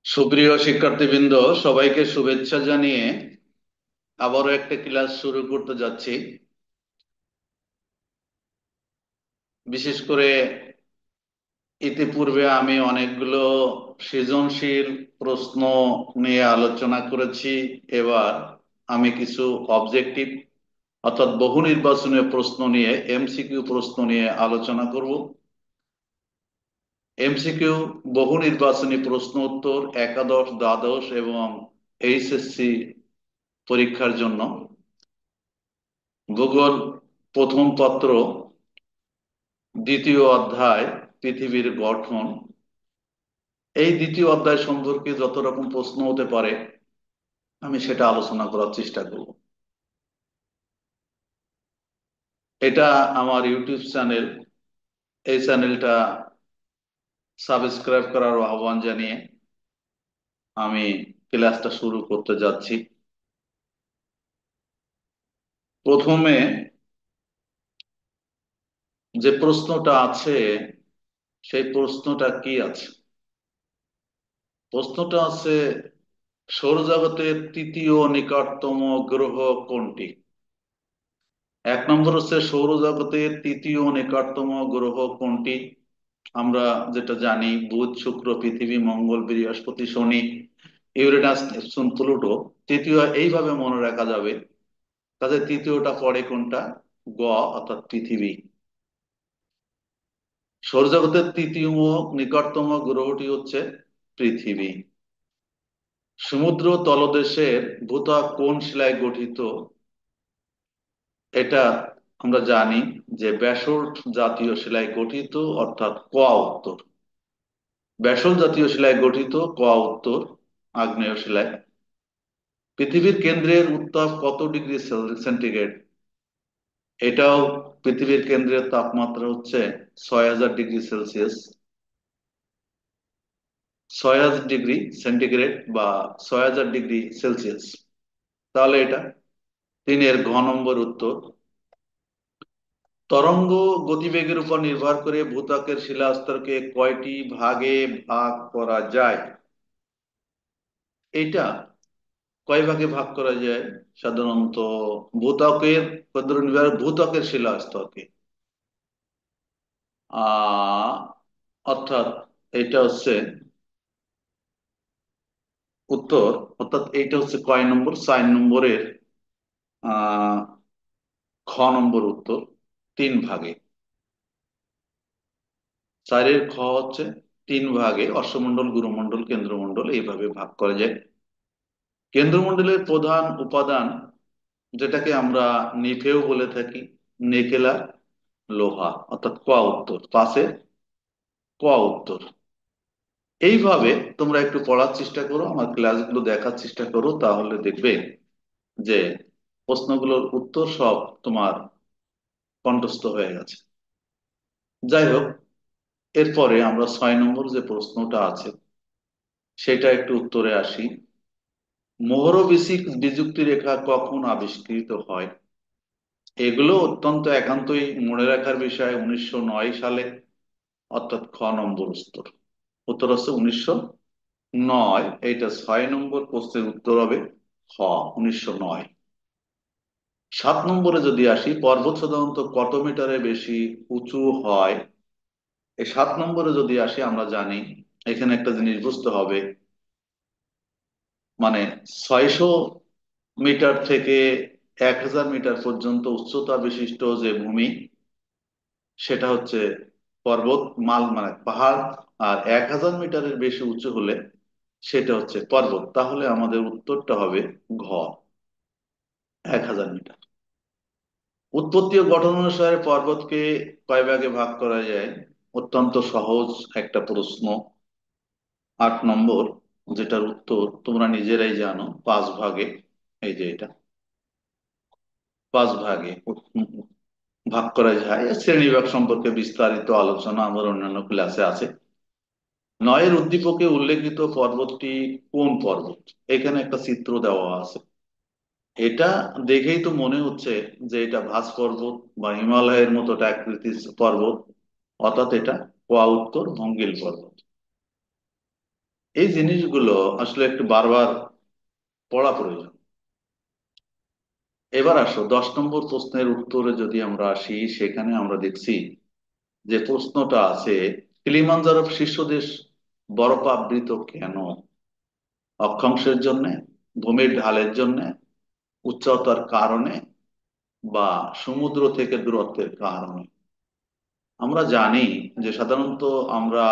সুপ্রিয় শিক্ষার্থীবৃন্দ, সবাইকে শুভেচ্ছা জানিয়ে আবারও একটা ক্লাস শুরু করতে যাচ্ছি। বিশেষ করে ইতিপূর্বে আমি অনেকগুলো সৃজনশীল প্রশ্ন নিয়ে আলোচনা করেছি। এবার আমি কিছু অবজেক্টিভ অর্থাৎ বহু নির্বাচনীয় প্রশ্ন নিয়ে, এমসিকিউ প্রশ্ন নিয়ে আলোচনা করব। এমসিকিউ বহু নির্বাচনী প্রশ্ন উত্তর একাদশ, দ্বাদশ এবং এইচএসসি পরীক্ষার জন্য ভূগোল প্রথম পত্র দ্বিতীয় অধ্যায় পৃথিবীর গঠন, এই দ্বিতীয় অধ্যায় সম্পর্কে যত রকম প্রশ্ন হতে পারে আমি সেটা আলোচনা করার চেষ্টা করব। এটা আমার ইউটিউব চ্যানেল। এই চ্যানেলটা সাবস্ক্রাইব করার আহ্বান জানিয়ে আমি ক্লাসটা শুরু করতে যাচ্ছি। প্রথমে যে প্রশ্নটা আছে সেই প্রশ্নটা কি আছে? প্রশ্নটা আছে, সৌরজগতের তৃতীয় নিকটতম গ্রহ কোনটি? এক নম্বর হচ্ছে সৌরজগতের তৃতীয় নিকটতম গ্রহ কোনটি? আমরা যেটা জানি বুধ, শুক্র, পৃথিবী, মঙ্গল, বৃহস্পতি, শনি, ইউরেনাস, নেপচুন, প্লুটো। তৃতীয় এইভাবে মনে রাখা যাবে। তাদের তৃতীয়টা পড়ে কোনটা? গ অর্থাৎ পৃথিবী। সৌরজগতের তৃতীয় নিকটতম গ্রহটি হচ্ছে পৃথিবী। সমুদ্র তলদেশের ভূত্বক কোন শিলায় গঠিত? এটা আমরা জানি যে ব্যাসল্ট জাতীয় শিলায় গঠিত, অর্থাৎ ক উত্তর। ব্যাসল্ট জাতীয় শিলায় গঠিত, ক উত্তর। আগ্নেয় শিলায়। পৃথিবীর কেন্দ্রের উত্তাপ কত ডিগ্রি সেন্টিগ্রেড? এটাও পৃথিবীর কেন্দ্রের তাপমাত্রা হচ্ছে 6000 ডিগ্রি সেলসিয়াস। 6000 ডিগ্রি সেন্টিগ্রেড বা 6000 ডিগ্রি সেলসিয়াস। তাহলে এটা তিনের ঘ নম্বর উত্তর। তরঙ্গ গতিবেগের উপর নির্ভর করে ভূত্বকের শিলাস্তরকে কয়টি ভাগে ভাগ করা যায়? এটা কয় ভাগে ভাগ করা যায়? সাধারণত ভূত্বকের ভূত্বকের শিলাস্তরকে অর্থাৎ এটা হচ্ছে উত্তর। অর্থাৎ এইটা হচ্ছে কয় নম্বর? 4 নম্বরের আহ খ নম্বর উত্তর। 3 ভাগে। 4-এর খ হচ্ছে 3 ভাগে অশ্বমণ্ডল, গুরুমণ্ডল, কেন্দ্রমণ্ডল এইভাবে ভাগ করা যায়। কেন্দ্রমণ্ডলের প্রধান উপাদান যেটাকে আমরা নিফেও বলে থাকি, নিকেল আর লোহা, অর্থাৎ ক উত্তর। পাশে ক উত্তর। এইভাবে তোমরা একটু পড়ার চেষ্টা করো, আমার ক্লাসগুলো দেখার চেষ্টা করো, তাহলে দেখবে যে প্রশ্নগুলোর উত্তর সব তোমার কণ্ঠস্থ হয়ে গেছে। যাই হোক, এরপরে আমরা 6 নম্বর যে প্রশ্নটা আছে সেটা একটু উত্তরে আসি। মোহরবিষিক বিযুক্তি রেখা কখন আবিষ্কৃত হয়? এগুলো অত্যন্ত একান্তই মনে রাখার বিষয়। 1909 সালে, অর্থাৎ খ নম্বর উত্তর। উত্তর হচ্ছে 1909। এইটা 6 নম্বর প্রশ্নের উত্তর হবে খ, 1909। 7 নম্বরে যদি আসি, পর্বত সাধারণত কত মিটারের বেশি উঁচু হয়? এই 7 নম্বরে যদি আসি, আমরা জানি এখানে একটা জিনিস বুঝতে হবে, মানে 600 মিটার থেকে 1000 মিটার পর্যন্ত উচ্চতা বিশিষ্ট যে ভূমি সেটা হচ্ছে পর্বত মাল, মানে পাহাড়। আর 1000 মিটারের বেশি উঁচু হলে সেটা হচ্ছে পর্বত। তাহলে আমাদের উত্তরটা হবে ঘ, 1000 মিটার। উৎপত্তি ও গঠন অনুসারে পর্বতকে কয় ভাগে ভাগ করা যায়? অত্যন্ত সহজ একটা প্রশ্ন। 8 নম্বর, যেটার উত্তর তোমরা নিজেরাই জানো, 5 ভাগে। এই যে এটা 5 ভাগে ভাগ করা যায়। এর শ্রেণীবিভাগ সম্পর্কে বিস্তারিত আলোচনা আমার অন্যান্য ক্লাসে আছে। 9-এর উদ্দীপকে উল্লেখিত পর্বতটি কোন পর্বত? এখানে একটা চিত্র দেওয়া আছে। এটা দেখেই তো মনে হচ্ছে যে এটা ভাস পর্বত বা হিমালয়ের মতো একটা আকৃতির পর্বত, অর্থাৎ এটা কোয়া উত্তর ভঙ্গিল পর্বত। এই জিনিসগুলো আসলে একটু বারবার পড়া প্রয়োজন। এবার আসো 10 নম্বর প্রশ্নের উত্তরে যদি আমরা আসি, সেখানে আমরা দেখছি যে প্রশ্নটা আছে, কিলিমানজারো শীর্ষদেশ বরফাবৃত কেন? অক্ষাংশের জন্য, ভূমির ঢালের জন্য, উচ্চতার কারণে, বা সমুদ্র থেকে দূরত্বের কারণে। আমরা জানি যে সাধারণত আমরা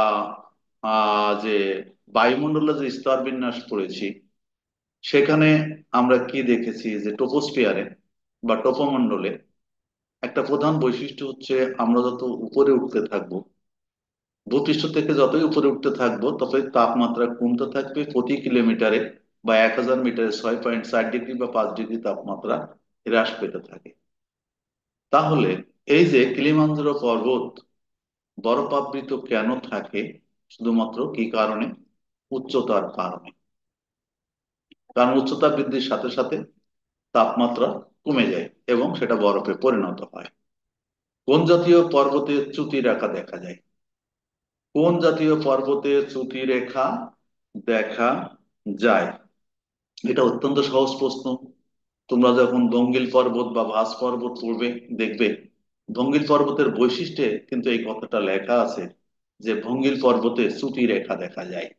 যে বায়ুমণ্ডলের যে স্তর বিন্যাস পড়েছি, সেখানে আমরা কি দেখেছি যে টোপোস্ফিয়ারে বা টোপোমণ্ডলে একটা প্রধান বৈশিষ্ট্য হচ্ছে, আমরা যত উপরে উঠতে থাকবো, ভূপৃষ্ঠ থেকে যতই উপরে উঠতে থাকবো, ততই তাপমাত্রা কমতে থাকবে প্রতি কিলোমিটারে বা 1000 মিটারে 6.4 ডিগ্রি বা 5 ডিগ্রি তাপমাত্রা হ্রাস পেতে থাকে। তাহলে এই যে কিলিমাঞ্জারো পর্বত বরফাবৃত কেন থাকে? শুধুমাত্র কি কারণে? উচ্চতার কারণে। কারণ উচ্চতা বৃদ্ধির সাথে সাথে তাপমাত্রা কমে যায় এবং সেটা বরফে পরিণত হয়। কোন জাতীয় পর্বতে চ্যুতি রেখা দেখা যায়? কোন জাতীয় পর্বতে চ্যুতি রেখা দেখা যায়? এটা অত্যন্ত সহজ প্রশ্ন। তোমরা যখন ভঙ্গিল পর্বত বা ভাস পর্বত পড়বে, দেখবে ভঙ্গিল পর্বতের বৈশিষ্ট্যে কিন্তু এই কথাটা লেখা আছে যে ভঙ্গিল পর্বতে চ্যুতি রেখা দেখা যায়।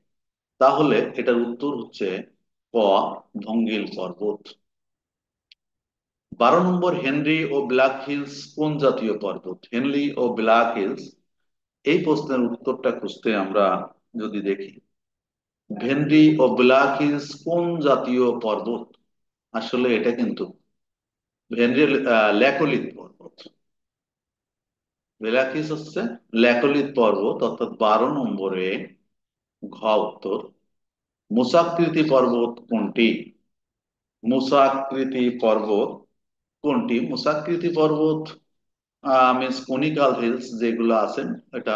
তাহলে এটার উত্তর হচ্ছে ক, ভঙ্গিল পর্বত। 12 নম্বর, হেনরি ও ব্ল্যাক হিলস কোন জাতীয় পর্বত? হেনরি ও ব্ল্যাক হিলস, এই প্রশ্নের উত্তরটা খুঁজতে আমরা যদি দেখি, হেনরি ও ব্ল্যাক হিলস কোন জাতীয় পর্বত, আসলে এটা কিন্তু হেনরি ল্যাকোলিথ পর্বত। ব্ল্যাক হিলস হচ্ছে ল্যাকোলিথ পর্বত, অর্থাৎ 12 নম্বরে ঘ উত্তর। মুসাকৃতি পর্বত কোনটি? মুসাকৃতি পর্বত কোনটি? মুসাকৃতি পর্বত মিনস কনিক্যাল হিলস যেগুলো আছেন, এটা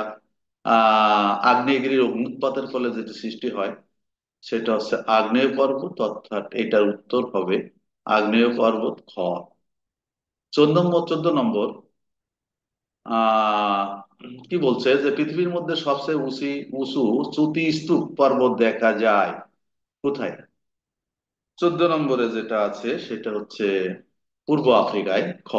আগ্নেয়গিরির অগ্নুৎপাতের ফলে যেটি সৃষ্টি হয়, সেটা হচ্ছে আগ্নেয় পর্বত, অর্থাৎ এটার উত্তর হবে আগ্নেয় পর্বত খ। 14 নম্বর, আহ কি বলছে যে পৃথিবীর মধ্যে সবচেয়ে উঁচু চ্যুতি স্তূপ পর্বত দেখা যায় কোথায়? 14 নম্বরে যেটা আছে সেটা হচ্ছে পূর্ব আফ্রিকায় খ।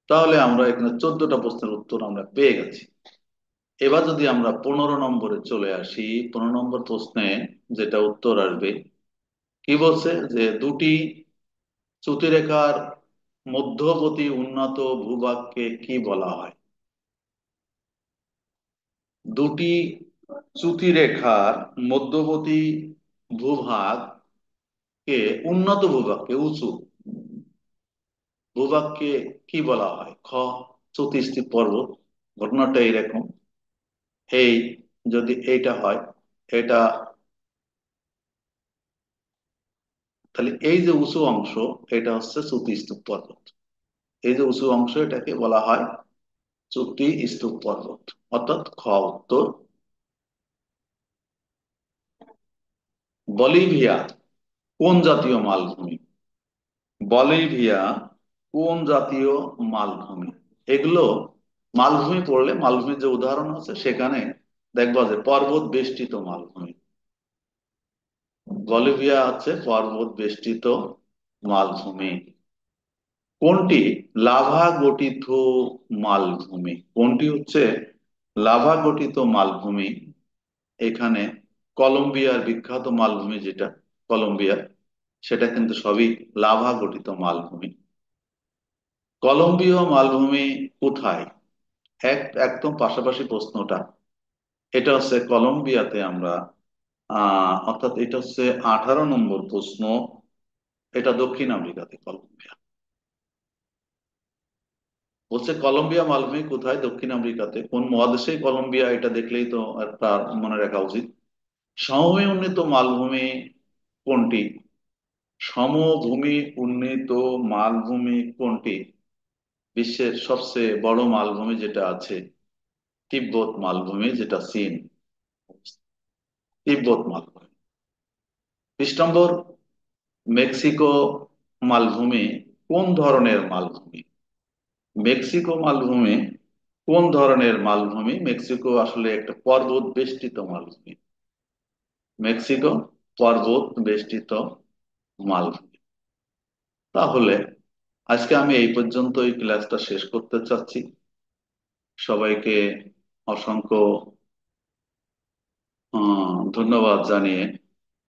তাহলে আমরা এখানে 14টা প্রশ্নের উত্তর আমরা পেয়ে গেছি। এবার যদি আমরা 15 নম্বরে চলে আসি, 15 নম্বর প্রশ্নে যেটা উত্তর আসবে, কি বলছে যে দুটি চ্যুতিরেখার মধ্যবর্তী উন্নত ভূভাগকে কি বলা হয়? দুটি চ্যুতিরেখার মধ্যবর্তী ভূভাগকে, উন্নত ভূভাগকে, উঁচু ভূভাগকে কি বলা হয়? খ, চ্যুতিস্তূপ পর্বত। ঘটনাটা এরকম, এই যদি এইটা হয়, এটা, তাহলে এই যে উঁচু অংশ, এটা হচ্ছে চ্যুতি স্তূপ পর্বত। এই যে উঁচু অংশ, এটাকে বলা হয় চ্যুতি স্তূপ পর্বত, অর্থাৎ খ উত্তর। বলিভিয়া কোন জাতীয় মালভূমি? বলিভিয়া কোন জাতীয় মালভূমি? এগুলো মালভূমি পড়লে মালভূমির যে উদাহরণ আছে সেখানে দেখবা যে পর্বত বেষ্টিত মালভূমি। বলিভিয়া হচ্ছে পর্বত বেষ্টিত মালভূমি। কোনটি লাভা গঠিত মালভূমি? কোনটি হচ্ছে লাভা গঠিত মালভূমি? এখানে কলম্বিয়ার বিখ্যাত মালভূমি যেটা, কলম্বিয়া, সেটা কিন্তু সবই লাভা গঠিত মালভূমি। কলম্বিয় মালভূমি কোথায়? একদম পাশাপাশি প্রশ্নটা। এটা হচ্ছে কলম্বিয়াতে আমরা, অর্থাৎ এটা হচ্ছে 18 নম্বর প্রশ্ন। এটা দক্ষিণ আমেরিকাতে কলম্বিয়া। বলছে কলম্বিয়া মালভূমি কোথায়? দক্ষিণ আমেরিকাতে। কোন মহাদেশে কলম্বিয়া, এটা দেখলেই তো একটা মনে রাখা উচিত। সমভূমি উন্নীত মালভূমি কোনটি? সমভূমি উন্নীত মালভূমি কোনটি? বিশ্বের সবচেয়ে বড় মালভূমি যেটা আছে, তিব্বত মালভূমি, যেটা চীন, তিব্বত মালভূমি। 20 নম্বর, মেক্সিকো মালভূমি কোন ধরনের মালভূমি? মেক্সিকো মালভূমি কোন ধরনের মালভূমি? মেক্সিকো আসলে একটা পর্বত বেষ্টিত মালভূমি। মেক্সিকো পর্বত বেষ্টিত মালভূমি। তাহলে আজকে আমি এই পর্যন্তই ক্লাসটা শেষ করতে চাচ্ছি। সবাইকে অসংখ্য ধন্যবাদ জানিয়ে